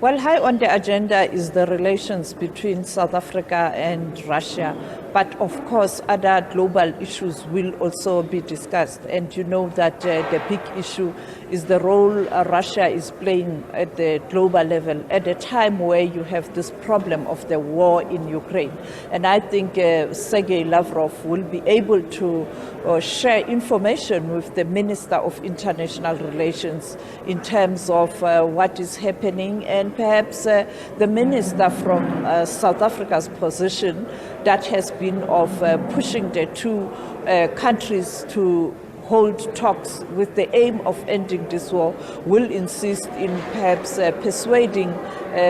Well, high on the agenda is the relations between South Africa and Russia. But of course, other global issues will also be discussed. And you know that the big issue is the role Russia is playing at the global level at a time where you have this problem of the war in Ukraine. And I think Sergei Lavrov will be able to share information with the Minister of International Relations in terms of what is happening, and perhaps the minister from South Africa's position that has been of pushing the two countries to hold talks with the aim of ending this war, will insist in perhaps persuading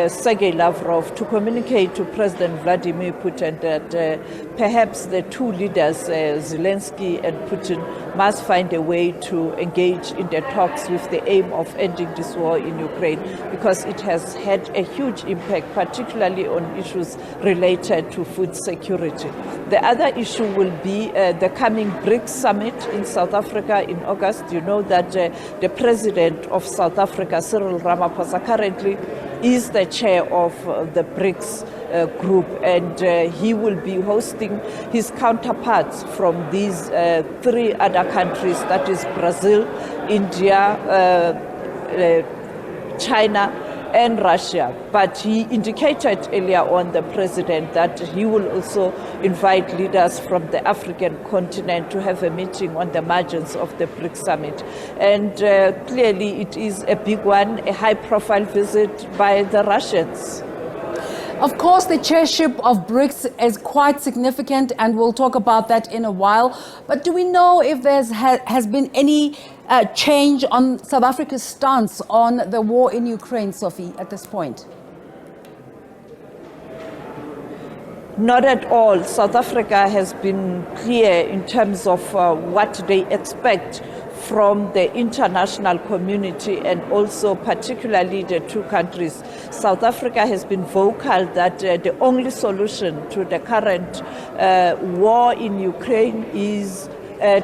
Sergei Lavrov to communicate to President Vladimir Putin that perhaps the two leaders, Zelensky and Putin, must find a way to engage in the talks with the aim of ending this war in Ukraine, because it has had a huge impact, particularly on issues related to food security. The other issue will be the coming BRICS Summit in South Africa in August. You know that the president of South Africa, Cyril Ramaphosa, currently is the chair of the BRICS group, and he will be hosting his counterparts from these three other countries, that is Brazil, India, China, and Russia. But he indicated earlier on, the president, that he will also invite leaders from the African continent to have a meeting on the margins of the BRICS Summit. And clearly it is a big one, a high-profile visit by the Russians. Of course, the chairship of BRICS is quite significant, and we'll talk about that in a while. But do we know if there has been any change on South Africa's stance on the war in Ukraine, Sophie, at this point? Not at all. South Africa has been clear in terms of what they expect from the international community, and also particularly the two countries. South Africa has been vocal that the only solution to the current war in Ukraine is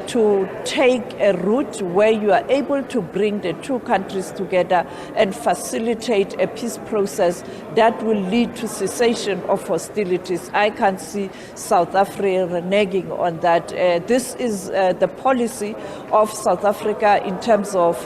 to take a route where you are able to bring the two countries together and facilitate a peace process that will lead to cessation of hostilities. I can't see South Africa reneging on that. This is the policy of South Africa in terms of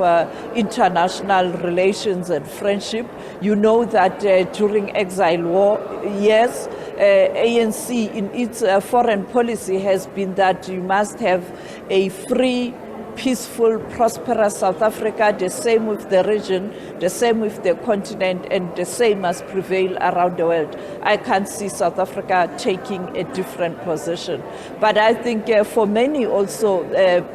international relations and friendship. You know that during exile war years, ANC in its foreign policy has been that you must have a free, peaceful, prosperous South Africa, the same with the region, the same with the continent, and the same must prevail around the world. I can't see South Africa taking a different position. But I think for many also,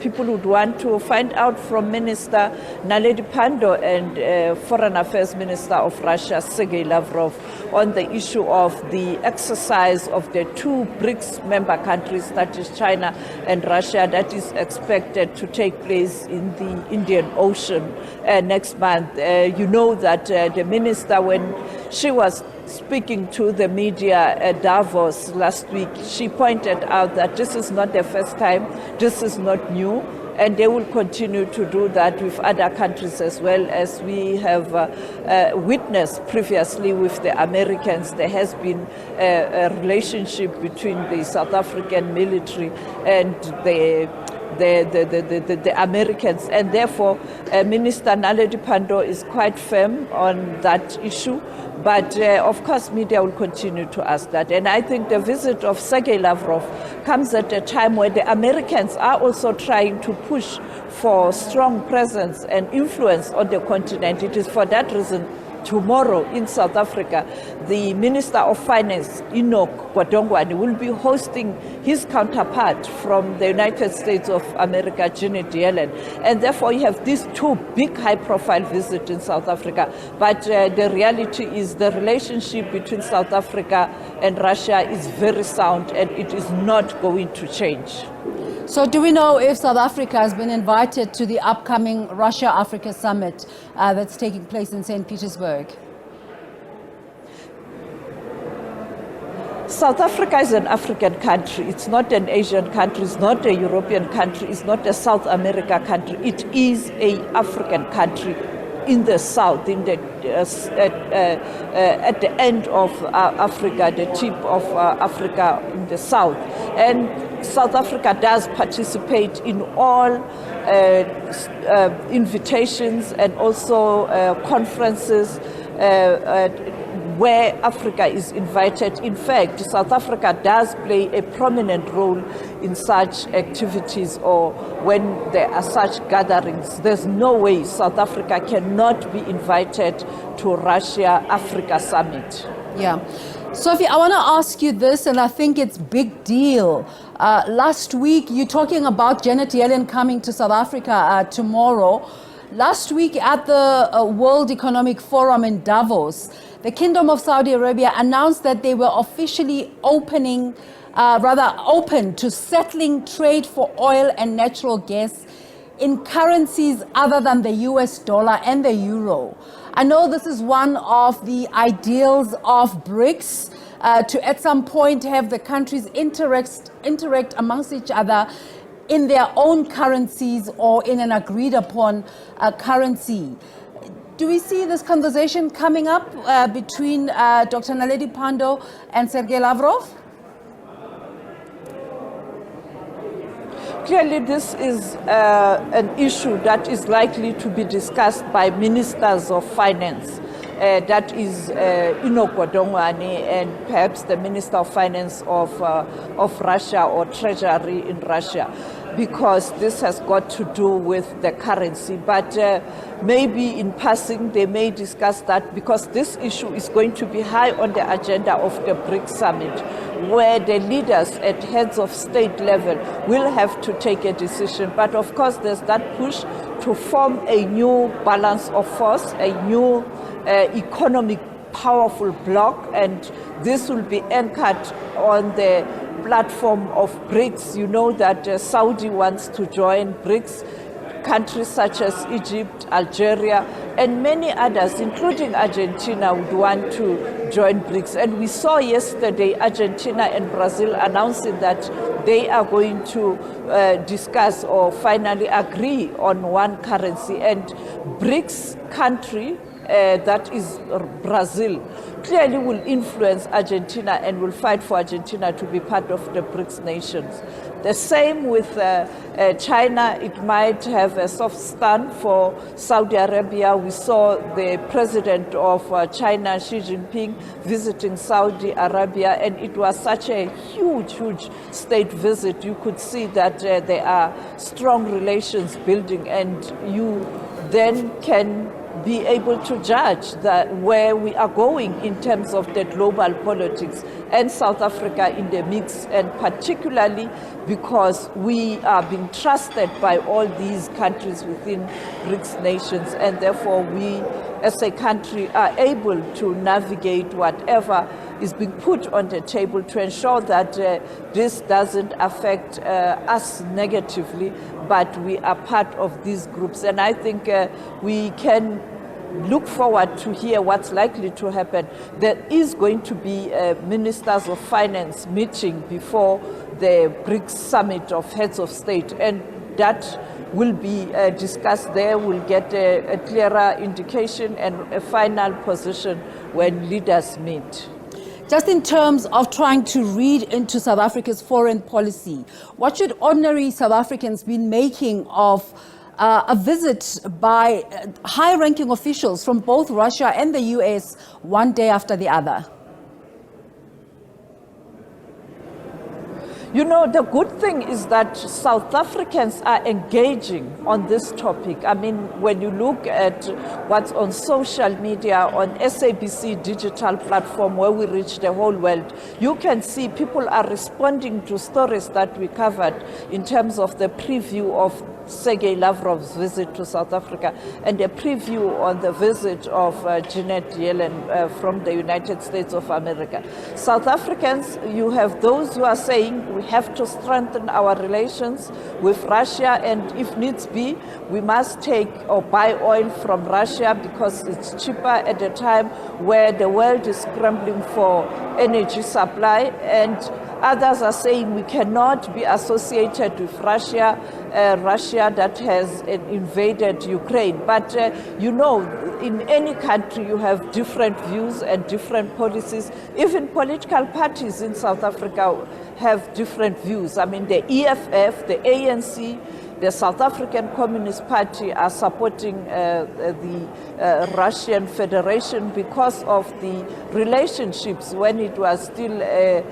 people would want to find out from Minister Naledi Pandor and Foreign Affairs Minister of Russia, Sergei Lavrov, on the issue of the exercise of the two BRICS member countries, that is China and Russia, that is expected to take place in the Indian Ocean next month. You know that the minister, when she was speaking to the media at Davos last week, she pointed out that this is not the first time, this is not new, and they will continue to do that with other countries as well. As we have witnessed previously with the Americans. There has been a relationship between the South African military and the Americans, and therefore Minister Naledi Pandor is quite firm on that issue. But of course, media will continue to ask that. And I think the visit of Sergei Lavrov comes at a time where the Americans are also trying to push for strong presence and influence on the continent. It is for that reason tomorrow in South Africa, the Minister of Finance, Enoch Godongwana, will be hosting his counterpart from the United States of America, Janet Yellen. And therefore, you have these two big high-profile visits in South Africa. But the reality is the relationship between South Africa and Russia is very sound, and it is not going to change. So do we know if South Africa has been invited to the upcoming Russia-Africa Summit that's taking place in St. Petersburg? South Africa is an African country. It's not an Asian country. It's not a European country. It's not a South America country. It is an African country in the south, at the end of Africa, the tip of Africa in the south. And South Africa does participate in all invitations and also conferences where Africa is invited. In fact, South Africa does play a prominent role in such activities, or when there are such gatherings. There's no way South Africa cannot be invited to Russia-Africa Summit. Yeah. Sophie, I want to ask you this, and I think it's big deal. Last week, you're talking about Janet Yellen coming to South Africa tomorrow. Last week at the World Economic Forum in Davos, the Kingdom of Saudi Arabia announced that they were officially open to settling trade for oil and natural gas in currencies other than the US dollar and the euro. I know this is one of the ideals of BRICS, to at some point have the countries interact amongst each other in their own currencies or in an agreed upon currency. Do we see this conversation coming up between Dr. Naledi Pandor and Sergei Lavrov? Clearly, this is an issue that is likely to be discussed by ministers of finance. That is Inoko Dongwane and perhaps the Minister of Finance of Russia or Treasury in Russia, because this has got to do with the currency. But maybe in passing they may discuss that, because this issue is going to be high on the agenda of the BRICS Summit, where the leaders at heads of state level will have to take a decision. But of course there's that push to form a new balance of force, a new economic powerful bloc, and this will be anchored on the platform of BRICS. You know that Saudi wants to join BRICS. Countries such as Egypt, Algeria, and many others, including Argentina, would want to join BRICS. And we saw yesterday Argentina and Brazil announcing that they are going to discuss or finally agree on one currency. And BRICS country, that is Brazil, clearly will influence Argentina and will fight for Argentina to be part of the BRICS nations. The same with China. It might have a soft stand for Saudi Arabia. We saw the president of China, Xi Jinping, visiting Saudi Arabia, and it was such a huge state visit. You could see that there are strong relations building, and you then can be able to judge that where we are going in terms of the global politics, and South Africa in the mix, and particularly because we are being trusted by all these countries within BRICS nations, and therefore we as a country are able to navigate whatever is being put on the table to ensure that this doesn't affect us negatively, but we are part of these groups. And I think we can look forward to hear what's likely to happen. There is going to be a Ministers of Finance meeting before the BRICS Summit of Heads of State, and that will be discussed there. We'll get a clearer indication and a final position when leaders meet. Just in terms of trying to read into South Africa's foreign policy, what should ordinary South Africans be making of a visit by high-ranking officials from both Russia and the US one day after the other? You know, the good thing is that South Africans are engaging on this topic. I mean, when you look at what's on social media, on SABC digital platform where we reach the whole world, you can see people are responding to stories that we covered in terms of the preview of Sergei Lavrov's visit to South Africa and a preview on the visit of Janet Yellen from the United States of America. South Africans, you have those who are saying we have to strengthen our relations with Russia, and if needs be, we must take or buy oil from Russia because it's cheaper at a time where the world is scrambling for energy supply. And others are saying we cannot be associated with Russia Russia that has invaded Ukraine. But you know, in any country you have different views and different policies. Even political parties in South Africa have different views. I mean, the EFF, the ANC, the South African Communist Party are supporting the Russian Federation because of the relationships when it was still a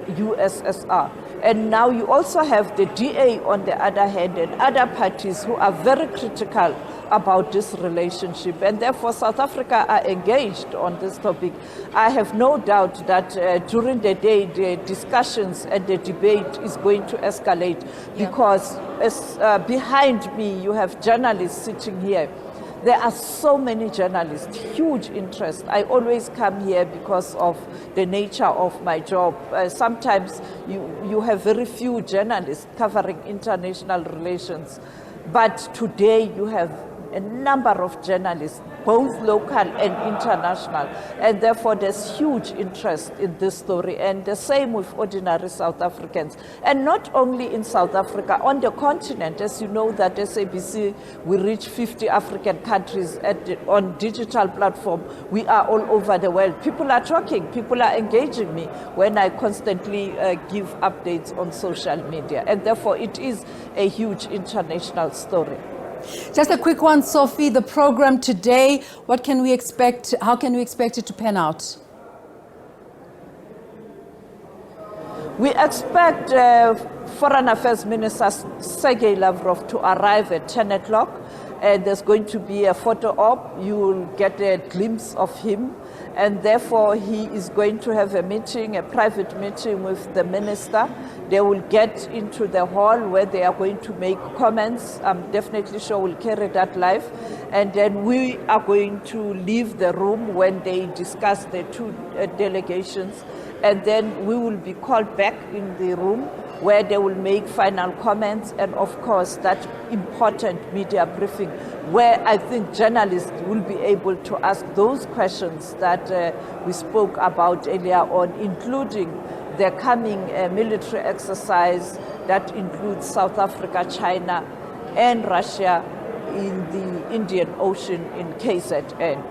USSR. And now you also have the DA on the other hand and other parties who are very critical about this relationship, and therefore South Africa are engaged on this topic. I have no doubt that during the day the discussions and the debate is going to escalate because behind me you have journalists sitting here. There are so many journalists, huge interest. I always come here because of the nature of my job. Sometimes you have very few journalists covering international relations, but today you have a number of journalists, both local and international, and therefore there's huge interest in this story, and the same with ordinary South Africans. And not only in South Africa, on the continent, as you know that SABC, we reach 50 African countries on digital platform. We are all over the world. People are talking, people are engaging me when I constantly give updates on social media, and therefore it is a huge international story. Just a quick one, Sophie, the program today, what can we expect, how can we expect it to pan out? We expect Foreign Affairs Minister Sergei Lavrov to arrive at 10 o'clock. And there's going to be a photo op. You will get a glimpse of him. And therefore, he is going to have a meeting, a private meeting with the minister. They will get into the hall where they are going to make comments. I'm definitely sure we'll carry that live. And then we are going to leave the room when they discuss the two delegations. And then we will be called back in the room where they will make final comments, and of course that important media briefing where I think journalists will be able to ask those questions that we spoke about earlier on, including the coming military exercise that includes South Africa, China and Russia in the Indian Ocean in KZN.